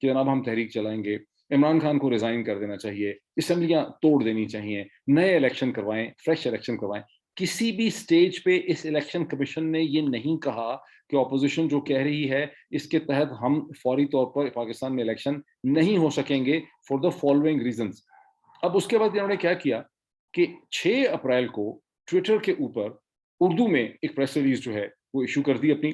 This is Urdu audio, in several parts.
کہ جناب ہم تحریک چلائیں گے, عمران خان کو ریزائن کر دینا چاہیے, اسمبلیاں توڑ دینی چاہیے, نئے الیکشن کروائیں, فریش الیکشن کروائیں. کسی بھی سٹیج پہ اس الیکشن کمیشن نے یہ نہیں کہا کہ اپوزیشن جو کہہ رہی ہے اس کے تحت ہم فوری طور پر پاکستان میں الیکشن نہیں ہو سکیں گے فار دا فالوئنگ ریزنز. اب اس کے بعد انہوں نے کیا کیا کہ 6 اپریل کو ٹویٹر کے اوپر اردو میں ایک پریس ریلیز جو ہے وہ ایشو کر دی اپنی.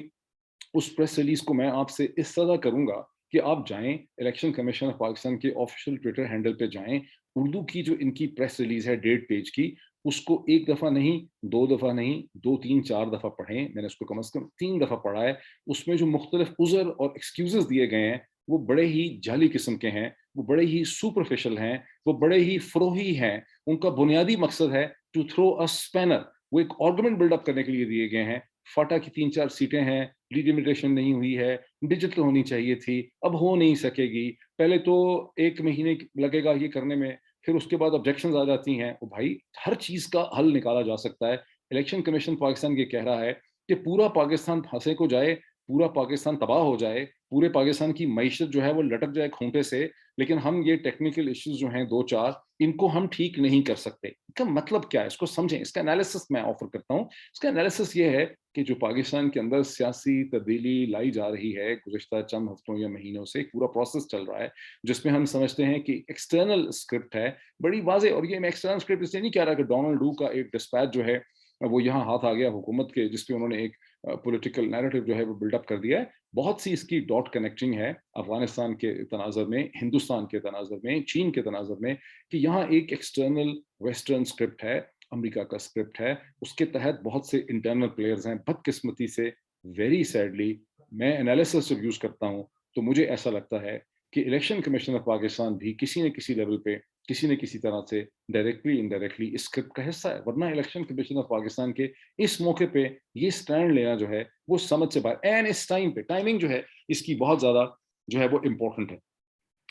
اس پریس ریلیز کو میں آپ سے اس طرح کروں گا کہ آپ جائیں الیکشن کمیشن آف پاکستان کے آفیشیل ٹویٹر ہینڈل پہ جائیں, اردو کی جو ان کی پریس ریلیز ہے 1.5 پیج کی, اس کو ایک دفعہ نہیں, 2 دفعہ نہیں, 2 3 4 دفعہ پڑھیں. میں نے اس کو کم از کم 3 دفعہ پڑھا ہے. اس میں جو مختلف عذر اور ایکسکیوزز دیے گئے ہیں وہ بڑے ہی جعلی قسم کے ہیں, وہ بڑے ہی سپرفیشل ہیں, وہ بڑے ہی فروغی ہیں. ان کا بنیادی مقصد ہے ٹو تھرو اے اسپینر, وہ ایک آرگومنٹ بلڈ اپ کرنے کے لیے دیے گئے ہیں. فاٹا کی 3 4 سیٹیں ہیں, ڈیلیمیٹیشن نہیں ہوئی ہے, ڈیجیٹل ہونی چاہیے تھی, اب ہو نہیں سکے گی, پہلے تو 1 مہینے لگے گا یہ کرنے میں, پھر اس کے بعد آبجیکشنز آ جاتی ہیں. بھائی ہر چیز کا حل نکالا جا سکتا ہے. الیکشن کمیشن پاکستان یہ کہہ رہا ہے کہ پورا پاکستان پھنسے کو جائے, پورا پاکستان تباہ ہو جائے, پورے پاکستان کی معیشت جو ہے وہ لٹک جائے کھونٹے سے, لیکن ہم یہ ٹیکنیکل ایشوز جو ہیں 2 4 ان کو ہم ٹھیک نہیں کر سکتے. اس کا مطلب کیا ہے, اس کو سمجھیں. اس کا انالیسس میں آفر کرتا ہوں. اس کا انالیسس یہ ہے کہ جو پاکستان کے اندر سیاسی تبدیلی لائی جا رہی ہے گزشتہ چند ہفتوں یا مہینوں سے, ایک پورا پروسیس چل رہا ہے جس میں ہم سمجھتے ہیں کہ ایکسٹرنل اسکرپٹ ہے بڑی واضح. اور یہ میں ایکسٹرنل اسکرپٹ اس لیے نہیں کہہ رہا کہ ڈونلڈ ڈو کا ایک ڈسپیچ جو ہے وہ یہاں ہاتھ آ گیا حکومت کے, جس پہ انہوں نے ایک پولیٹیکل نیریٹو جو ہے وہ بلڈ اپ کر دیا ہے. بہت سی اس کی ڈاٹ کنیکٹنگ ہے افغانستان کے تناظر میں, ہندوستان کے تناظر میں, چین کے تناظر میں, کہ یہاں ایک ایکسٹرنل ویسٹرن اسکرپٹ ہے, امریکہ کا اسکرپٹ ہے, اس کے تحت بہت سے انٹرنل پلیئرز ہیں. بدقسمتی سے, ویری سیڈلی, میں انالیسس جب یوز کرتا ہوں تو مجھے ایسا لگتا ہے کہ الیکشن کمیشن آف پاکستان بھی کسی نہ کسی لیول پہ کسی نہ کسی طرح سے ڈائریکٹلی انڈائریکٹلی اس اسکرپٹ کا حصہ ہے. ورنہ الیکشن کمیشن آف پاکستان کے اس موقع پہ یہ سٹینڈ لینا جو ہے وہ سمجھ سے باہر, اینڈ اس ٹائم پہ ٹائمنگ جو ہے اس کی بہت زیادہ جو ہے وہ امپورٹنٹ ہے.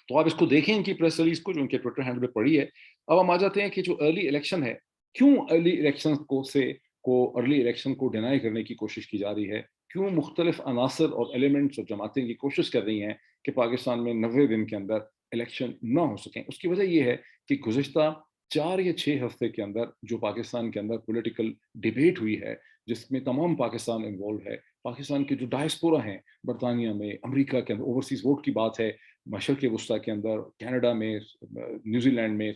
تو آپ اس کو دیکھیں ان کی پریس ریلیز کو جو ان کے ٹویٹر ہینڈل پہ پڑھی ہے. اب ہم آ جاتے ہیں کہ جو ارلی الیکشن ہے, کیوں ارلی الیکشن ارلی الیکشن کو ڈینائی کرنے کی کوشش کی جا رہی ہے, کیوں مختلف عناصر اور ایلیمنٹس اور جماعتیں یہ کوشش کر رہی ہیں کہ پاکستان میں 90 دن کے اندر الیکشن نہ ہو سکیں. اس کی وجہ یہ ہے کہ گزشتہ 4 یا 6 ہفتے کے اندر جو پاکستان کے اندر پولیٹیکل ڈیبیٹ ہوئی ہے جس میں تمام پاکستان انوالو ہے, پاکستان کے جو ڈائسپورا ہیں برطانیہ میں, امریکہ کے اندر اوورسیز ووٹ کی بات ہے, مشرق وسطیٰ کے اندر, کینیڈا میں, نیوزی لینڈ میں,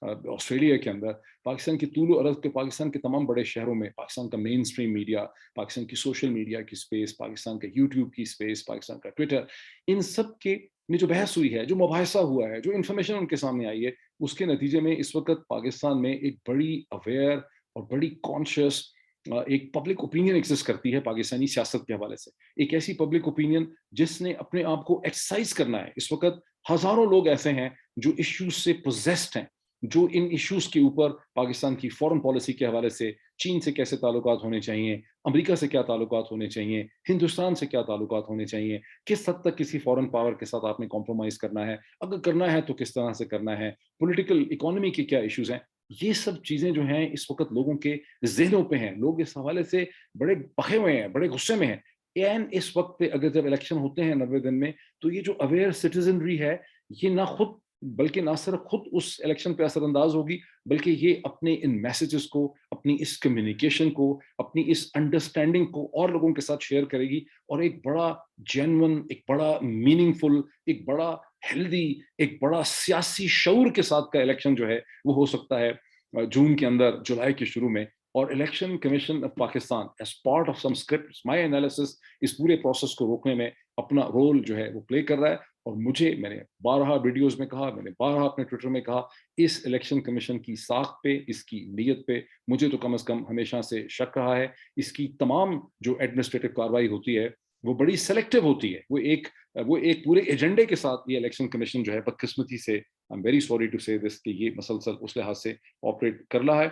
آسٹریلیا کے اندر, پاکستان کی طول و عرض کے پاکستان کے تمام بڑے شہروں میں پاکستان کا مین اسٹریم میڈیا, پاکستان کی سوشل میڈیا کی اسپیس, پاکستان کا یوٹیوب کی اسپیس, پاکستان کا ٹویٹر, ان سب کے میں جو بحث ہوئی ہے, جو مباحثہ ہوا ہے, جو انفارمیشن ان کے سامنے آئی ہے, اس کے نتیجے میں اس وقت پاکستان میں ایک بڑی اویئر اور بڑی کانشیس ایک پبلک اوپینین ایگزسٹ کرتی ہے پاکستانی سیاست کے حوالے سے. ایک ایسی پبلک اوپینین جس نے اپنے آپ کو ایکسرسائز کرنا ہے. اس وقت ہزاروں لوگ ایسے ہیں جو ایشوز سے پوزیسڈ ہیں, جو ان ایشوز کے اوپر پاکستان کی فورن پالیسی کے حوالے سے چین سے کیسے تعلقات ہونے چاہیے, امریکہ سے کیا تعلقات ہونے چاہیے, ہندوستان سے کیا تعلقات ہونے چاہیے, کس حد تک کسی فورن پاور کے ساتھ آپ نے کمپرومائز کرنا ہے, اگر کرنا ہے تو کس طرح سے کرنا ہے, پولیٹیکل اکانومی کے کیا ایشوز ہیں. یہ سب چیزیں جو ہیں اس وقت لوگوں کے ذہنوں پہ ہیں. لوگ اس حوالے سے بڑے بخے ہوئے ہیں, بڑے غصے میں ہیں. اینڈ اس وقت پہ اگر جب الیکشن ہوتے ہیں 90 دن میں, تو یہ جو اویئر سٹیزنری ہے یہ نہ خود بلکہ نہ صرف خود اس الیکشن پہ اثر انداز ہوگی, بلکہ یہ اپنے ان میسیجز کو, اپنی اس کمیونیکیشن کو, اپنی اس انڈرسٹینڈنگ کو اور لوگوں کے ساتھ شیئر کرے گی, اور ایک بڑا جینون, ایک بڑا میننگ فل, ایک بڑا ہیلدی, ایک بڑا سیاسی شعور کے ساتھ کا الیکشن جو ہے وہ ہو سکتا ہے جون کے اندر, جولائی کے شروع میں. اور election commission of Pakistan as part of some script, my analysis, اس پورے پروسیس کو روکنے میں اپنا رول جو ہے وہ پلے کر رہا ہے. اور میں نے بارہا ویڈیوز میں کہا, میں نے بارہا اپنے ٹویٹر میں کہا, اس الیکشن کمیشن کی ساخت پہ, اس کی نیت پہ مجھے تو کم از کم ہمیشہ سے شک رہا ہے. اس کی تمام جو ایڈمنسٹریٹو کاروائی ہوتی ہے وہ بڑی سلیکٹیو ہوتی ہے. وہ ایک پورے ایجنڈے کے ساتھ یہ الیکشن کمیشن جو ہے بدقسمتی سے, I am very sorry to say this, کہ یہ مسلسل اس لحاظ سے آپریٹ کر رہا ہے.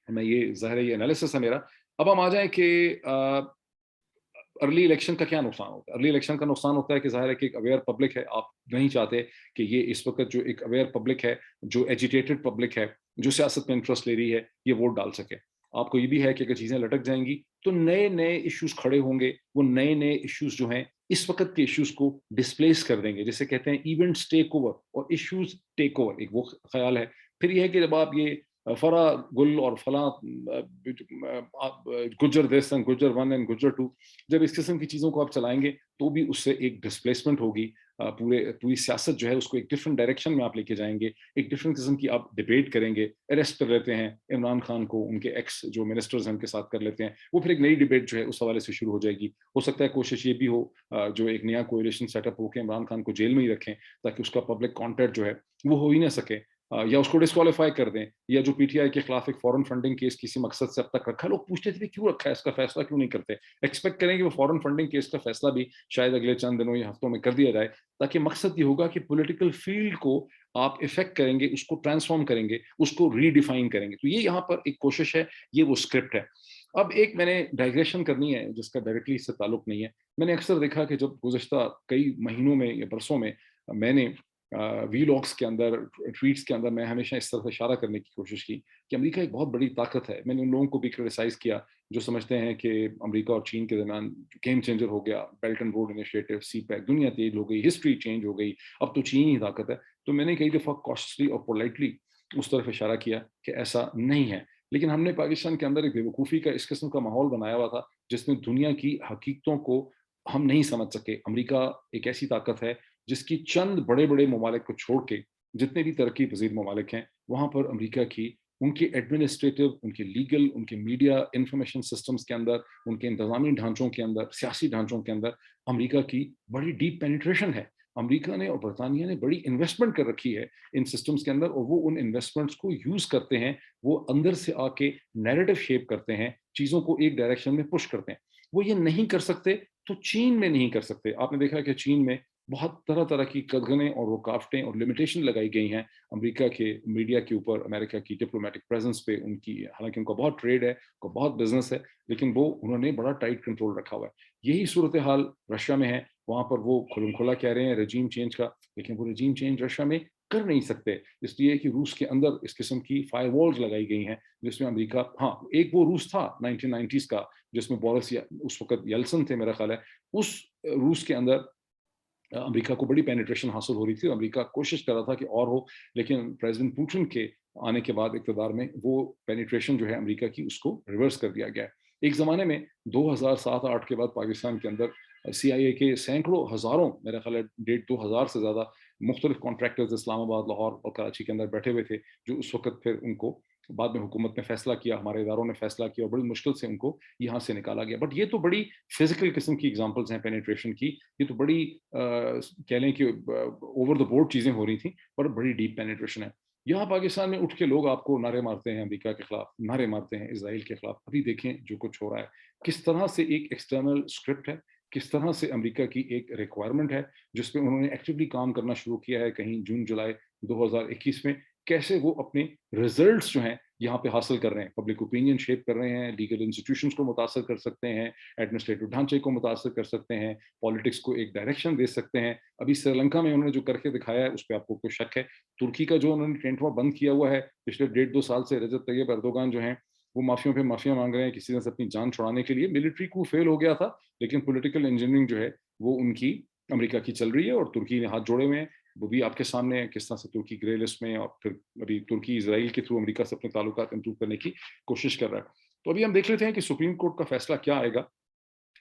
میں یہ ظاہر ہے یہ انالیسس ہے میرا. اب ہم آ جائیں کہ ارلی الیکشن کا کیا نقصان ہوتا ہے. ارلی الیکشن کا نقصان ہوتا ہے کہ ظاہر ہے کہ ایک اویئر پبلک ہے, آپ نہیں چاہتے کہ یہ اس وقت جو ایک اویئر پبلک ہے, جو ایجیٹیٹڈ پبلک ہے, جو سیاست میں انٹرسٹ لے رہی ہے, یہ ووٹ ڈال سکے. آپ کو یہ بھی ہے کہ اگر چیزیں لٹک جائیں گی تو نئے نئے ایشوز کھڑے ہوں گے. وہ نئے نئے ایشوز جو ہیں اس وقت کے ایشوز کو ڈسپلیس کر دیں گے. جسے کہتے ہیں ایونٹس ٹیک اوور اور ایشوز ٹیک اوور, ایک وہ خیال ہے. پھر یہ ہے کہ جب آپ یہ فرا گل اور فلاں گجر دیسن گجر ون اینڈ گجر ٹو, جب اس قسم کی چیزوں کو آپ چلائیں گے تو بھی اس سے ایک ڈسپلیسمنٹ ہوگی. پوری سیاست جو ہے اس کو ایک ڈفرنٹ ڈائریکشن میں آپ لے کے جائیں گے, ایک ڈفرنٹ قسم کی آپ ڈبیٹ کریں گے. اریسٹ کر لیتے ہیں عمران خان کو, ان کے ایکس جو منسٹرز ہیں ان کے ساتھ کر لیتے ہیں, وہ پھر ایک نئی ڈبیٹ جو ہے اس حوالے سے شروع ہو جائے گی. ہو سکتا ہے کوشش یہ بھی ہو جو ایک نیا کولیشن سیٹ اپ ہو کے عمران خان کو جیل میں ہی رکھیں تاکہ اس کا پبلک کانٹیکٹ جو ہے وہ ہو ہی نہ سکے, یا اس کو ڈسکوالیفائی کر دیں. یا جو پی ٹی آئی کے خلاف ایک فورن فنڈنگ کیس کسی مقصد سے اب تک رکھا, لوگ پوچھتے تھے کیوں رکھا ہے, اس کا فیصلہ کیوں نہیں کرتے. ایکسپیکٹ کریں کہ وہ فورن فنڈنگ کیس کا فیصلہ بھی شاید اگلے چند دنوں یا ہفتوں میں کر دیا جائے, تاکہ مقصد یہ ہوگا کہ پولیٹیکل فیلڈ کو آپ افیکٹ کریں گے, اس کو ٹرانسفارم کریں گے, اس کو ری ڈیفائن کریں گے. تو یہ یہاں پر ایک کوشش ہے, یہ وہ اسکرپٹ ہے. اب ایک میں نے ڈائگریشن کرنی ہے جس کا ڈائریکٹلی اس سے تعلق نہیں ہے. میں نے اکثر دیکھا کہ جب گزشتہ کئی مہینوں میں یا برسوں میں نے وی لاگس کے اندر, ٹویٹس کے اندر میں ہمیشہ اس طرف اشارہ کرنے کی کوشش کی کہ امریکہ ایک بہت بڑی طاقت ہے. میں نے ان لوگوں کو بھی کرٹیسائز کیا جو سمجھتے ہیں کہ امریکہ اور چین کے درمیان گیم چینجر ہو گیا, belt and road initiative, CPEC, دنیا تیز ہو گئی, ہسٹری چینج ہو گئی, اب تو چین ہی طاقت ہے. تو میں نے کئی دفعہ کاشلی اور پولائٹلی اس طرف اشارہ کیا کہ ایسا نہیں ہے. لیکن ہم نے پاکستان کے اندر ایک بیوقوفی کا اس قسم کا ماحول بنایا ہوا تھا جس میں دنیا کی حقیقتوں کو ہم نہیں سمجھ سکے. امریکہ ایک ایسی طاقت ہے جس کی چند بڑے بڑے ممالک کو چھوڑ کے جتنے بھی ترقی پذیر ممالک ہیں وہاں پر امریکہ کی ان کے ایڈمنسٹریٹو, ان کے لیگل, ان کے میڈیا انفارمیشن سسٹمز کے اندر, ان کے انتظامی ڈھانچوں کے اندر, سیاسی ڈھانچوں کے اندر امریکہ کی بڑی ڈیپ پینیٹریشن ہے. امریکہ نے اور برطانیہ نے بڑی انویسٹمنٹ کر رکھی ہے ان سسٹمز کے اندر, اور وہ ان انویسٹمنٹس کو یوز کرتے ہیں, وہ اندر سے آ کے نیریٹو شیپ کرتے ہیں, چیزوں کو ایک ڈائریکشن میں پش کرتے ہیں. وہ یہ نہیں کر سکتے تو چین میں نہیں کر سکتے. آپ نے دیکھا کہ چین میں بہت طرح طرح کی قدغنیں اور رکاوٹیں اور لمیٹیشن لگائی گئی ہیں امریکہ کے میڈیا کے اوپر, امریکہ کی ڈپلومیٹک پریزنس پہ ان کی. حالانکہ ان کا بہت ٹریڈ ہے, ان کا بہت بزنس ہے, لیکن وہ انہوں نے بڑا ٹائٹ کنٹرول رکھا ہوا ہے. یہی صورتحال رشیا میں ہے. وہاں پر وہ کھلم کھلا کہہ رہے ہیں رجیم چینج کا, لیکن وہ رجیم چینج رشیا میں کر نہیں سکتے, اس لیے کہ روس کے اندر اس قسم کی فائر والز لگائی گئی ہیں جس میں امریکہ, ہاں ایک وہ روس تھا 1990s کا جس میں بورس اس وقت یلسن تھے میرا خیال ہے, اس روس کے اندر امریکہ کو بڑی پینیٹریشن حاصل ہو رہی تھی. امریکہ کوشش کر رہا تھا کہ اور ہو, لیکن پریزیڈنٹ پوٹن کے آنے کے بعد اقتدار میں وہ پینیٹریشن جو ہے امریکہ کی اس کو ریورس کر دیا گیا. ایک زمانے میں 2007-8 کے بعد پاکستان کے اندر سی آئی اے کے سینکڑوں ہزاروں, میرا خیال ہے 1,500 سے زیادہ مختلف کانٹریکٹرز اسلام آباد, لاہور اور کراچی کے اندر بیٹھے ہوئے تھے, جو اس وقت پھر ان کو بعد میں حکومت نے فیصلہ کیا, ہمارے اداروں نے فیصلہ کیا اور بڑی مشکل سے ان کو یہاں سے نکالا گیا. بٹ یہ تو بڑی فزیکل قسم کی ایگزامپلس ہیں پینیٹریشن کی, یہ تو بڑی کہہ لیں کہ اوور دا بورڈ چیزیں ہو رہی تھیں, پر بڑی ڈیپ پینیٹریشن ہے. یہاں پاکستان میں اٹھ کے لوگ آپ کو نعرے مارتے ہیں امریکہ کے خلاف, نعرے مارتے ہیں اسرائیل کے خلاف. ابھی دیکھیں جو کچھ ہو رہا ہے, کس طرح سے ایک ایکسٹرنل اسکرپٹ ہے, کس طرح سے امریکہ کی ایک ریکوائرمنٹ ہے جس پہ انہوں نے ایکٹیولی کام کرنا شروع کیا ہے کہیں جون جولائی 2021 میں. کیسے وہ اپنے ریزلٹس جو ہیں یہاں پہ حاصل کر رہے ہیں, پبلک اوپینین شیپ کر رہے ہیں, لیگل انسٹیٹیوشنس کو متاثر کر سکتے ہیں, ایڈمنسٹریٹو ڈھانچے کو متاثر کر سکتے ہیں, پالیٹکس کو ایک ڈائریکشن دے سکتے ہیں. ابھی سری لنکا میں انہوں نے جو کر کے دکھایا ہے اس پہ آپ کو کوئی شک ہے. ترکی کا جو انہوں نے ٹینٹوا بند کیا ہوا ہے پچھلے 1.5-2 سال سے, رجب طیب اردوغان جو ہیں وہ مافیوں پہ مافیا مانگ رہے ہیں کسی طرح سے اپنی جان چھڑانے کے لیے. ملٹری کو فیل ہو گیا تھا, لیکن پولیٹیکل انجینئرنگ جو ہے وہ ان کی امریکہ کی چل رہی ہے, اور ترکی نے ہاتھ جوڑے ہوئے ہیں. وہ بھی آپ کے سامنے ہے کس طرح سے ترکی گرے لسٹ میں, اور پھر ابھی ترکی اسرائیل کے تھرو امریکہ سے اپنے تعلقات امپروو کرنے کی کوشش کر رہا ہے. تو ابھی ہم دیکھ لیتے ہیں کہ سپریم کورٹ کا فیصلہ کیا آئے گا.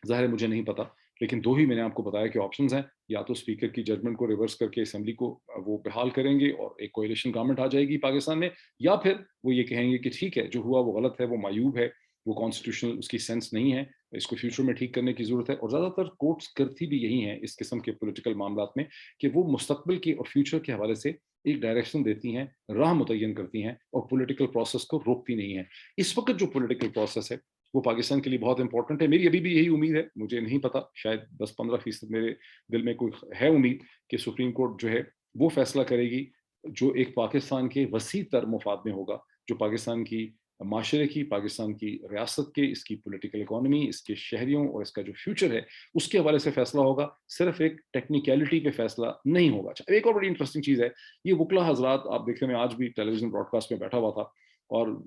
ظاہر ہے مجھے نہیں پتا, لیکن دو ہی میں نے آپ کو بتایا کہ آپشنز ہیں. یا تو اسپیکر کی ججمنٹ کو ریورس کر کے اسمبلی کو وہ بحال کریں گے اور ایک کولیشن گورنمنٹ آ جائے گی پاکستان میں, یا پھر وہ یہ کہیں گے کہ ٹھیک ہے جو ہوا وہ غلط ہے, وہ معیوب ہے, وہ کانسٹیٹیوشنل اس کی سینس نہیں ہے, اس کو فیوچر میں ٹھیک کرنے کی ضرورت ہے. اور زیادہ تر کورٹس کرتی بھی یہی ہیں اس قسم کے پولیٹیکل معاملات میں کہ وہ مستقبل کے اور فیوچر کے حوالے سے ایک ڈائریکشن دیتی ہیں, راہ متعین کرتی ہیں, اور پولیٹیکل پروسیس کو روکتی نہیں ہیں. اس وقت جو پولیٹیکل پروسیس ہے وہ پاکستان کے لیے بہت امپورٹنٹ ہے. میری ابھی بھی یہی امید ہے, مجھے نہیں پتا, شاید 10-15% میرے دل میں کوئی ہے امید کہ سپریم کورٹ جو ہے وہ فیصلہ کرے گی جو ایک پاکستان کے وسیع تر مفاد میں ہوگا, جو پاکستان کی معاشرے کی, پاکستان کی ریاست کے, اس کی پولیٹیکل اکانومی, اس کے شہریوں اور اس کا جو فیوچر ہے اس کے حوالے سے فیصلہ ہوگا. صرف ایک ٹیکنیکلٹی پہ فیصلہ نہیں ہوگا. ایک اور بڑی انٹرسٹنگ چیز ہے, یہ وکلا حضرات, آپ دیکھ رہے ہیں میں آج بھی ٹیلی ویژن براڈ کاسٹ میں بیٹھا ہوا تھا, اور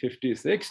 56,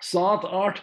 7-8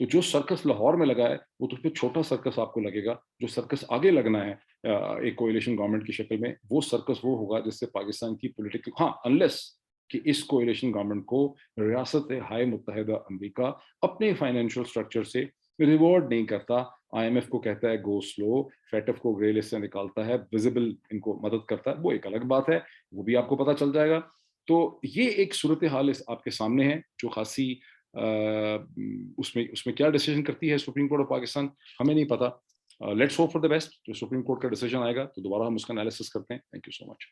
تو جو سرکس لاہور میں لگا ہے وہ تو پھر چھوٹا سرکس آپ کو لگے گا. جو سرکس آگے لگنا ہے ایک کوئلیشن گورنمنٹ کی شکل میں, وہ سرکس وہ ہوگا جس سے پاکستان کی پولیٹیکل, ہاں انلیس کہ اس کوئلیشن گورنمنٹ کو ریاست ہائے متحدہ امریکہ اپنے فائنینشیل اسٹرکچر سے ریوارڈ نہیں کرتا, آئی ایم ایف کو کہتا ہے گو سلو, فیٹف کو گرے لسٹ سے نکالتا ہے, ویزیبل ان کو مدد کرتا ہے, وہ ایک الگ بات ہے, وہ بھی آپ کو پتہ چل جائے گا. تو یہ ایک صورتحال آپ کے سامنے ہے جو خاصی اس میں کیا ڈیسیجن کرتی ہے سپریم کورٹ آف پاکستان ہمیں نہیں پتا. Let's hope for the best. جو سپریم کورٹ کا ڈیسیجن آئے گا تو دوبارہ ہم اس کا انالیسس کرتے ہیں. Thank you so much.